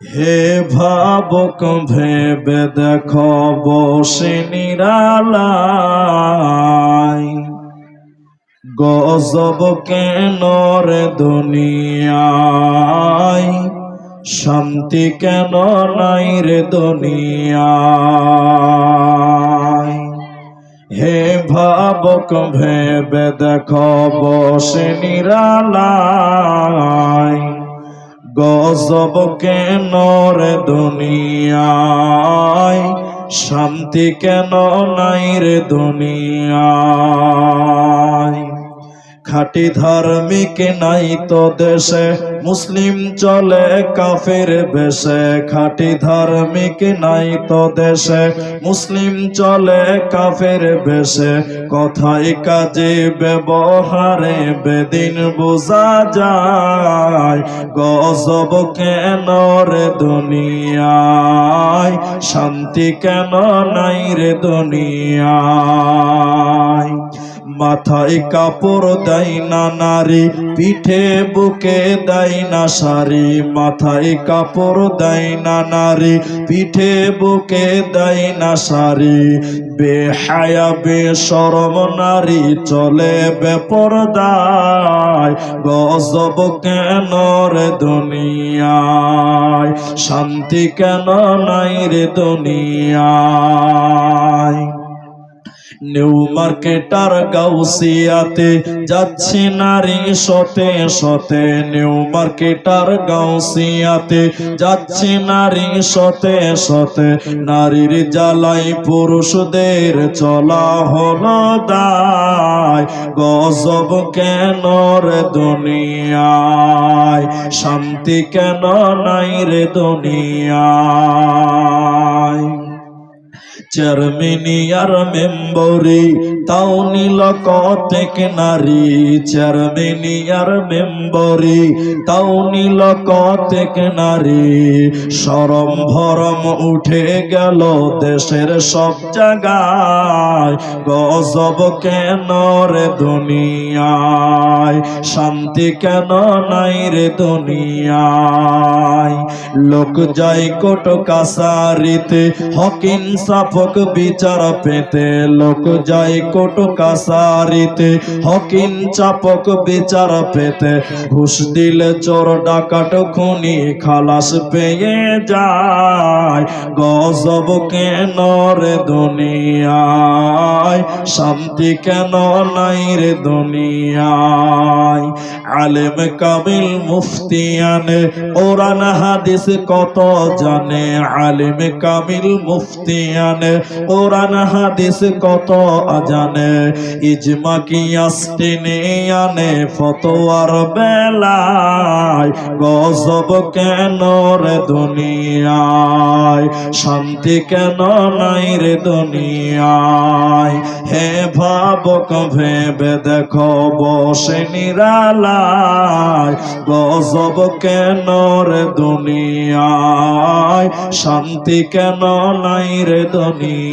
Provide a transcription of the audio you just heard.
হে ভাবক ভেবে দেখো বসে নিরালায়, গজব কেন রে দুনিয়ায়, শান্তি কেন নাই রে দুনিয়ায়। হে ভাবক ভেবে দেখো বসে নিরালায়, গজব কেন রে দুনিয়ায়, শান্তি কেন নাই রে দুনিয়ায়। খাঁটি ধার্মিক নাই তো দেশে, মুসলিম চলে কাফের বেশে। খাঁটি ধার্মিক নাই তো দেশে, মুসলিম চলে কাফের বেশে। কথায় কাজে ব্যবহারে বেদিন বোঝা যায়, গজব কেন রে দুনিয়ায়, শান্তি কেন নাই রে দুনিয়ায়। মাথায় কাপড় দেয় না নারী, পিঠে বুকে দেয় না শাড়ি। মাথায় কাপড় দেয় না নারী, পিঠে বুকে দেয় না শাড়ি। বেহায়া বেশরম নারী চলে বেপরদায়, গজব কেন রে দুনিয়ায়, শান্তি কেন নাই রে দুনিয়ায়। নিউ মার্কেটার গাউসিয়াতে যাচ্ছে নারী শতে শতে। নিউ মার্কেটার গাউসিয়াতে যাচ্ছে নারী শতে শতে। নারীর জ্বালাই পুরুষদের চলা হলো দায়, গজব কেন রে দুনিয়ায়, শান্তি কেন নাই রে দুনিয়ায়। চেয়ারম্যানিয়ার মেম্বরি তাও নিল কতেক নারী। চেয়ারম্যানিয়ার মেম্বরি তাও নিল কতেক নারী। শরম ভরম উঠে গেল দেশের সব জায়গায়, গজব কেন রে দুনিয়ায়, শান্তি কেন নাই রে দুনিয়ায়। লোক যায় কোর্ট কাছারিতে হক ইনসাফ বিচার পেতে। লোক যায় কোর্ট কাছারিতে হক ইনসাফ বিচার পেতে। ঘুষ দিলে চোর ডাকাত খুনি খালাস পেয়ে যায়, গজব কেন রে দুনিয়ায়, শান্তি কেন নাই রে দুনিয়ায়। আলেম কামিল মুফতিয়ানে কোরআন হাদিস কত জানে। আলেম কামিল মুফতিয়ানে কোরআন হাদিস কত জানে। ইজমা কিয়াস টেনে আনে ফতোয়ার বেলায়, গজব কেন রে দুনিয়ায়, শান্তি কেন নাই রে দুনিয়ায়। হে ভাবক ভেবে দেখো বসে নিরালায়, গজব কেন রে দুনিয়ায়, শান্তি কেন নাই রে দুনিয়ায়।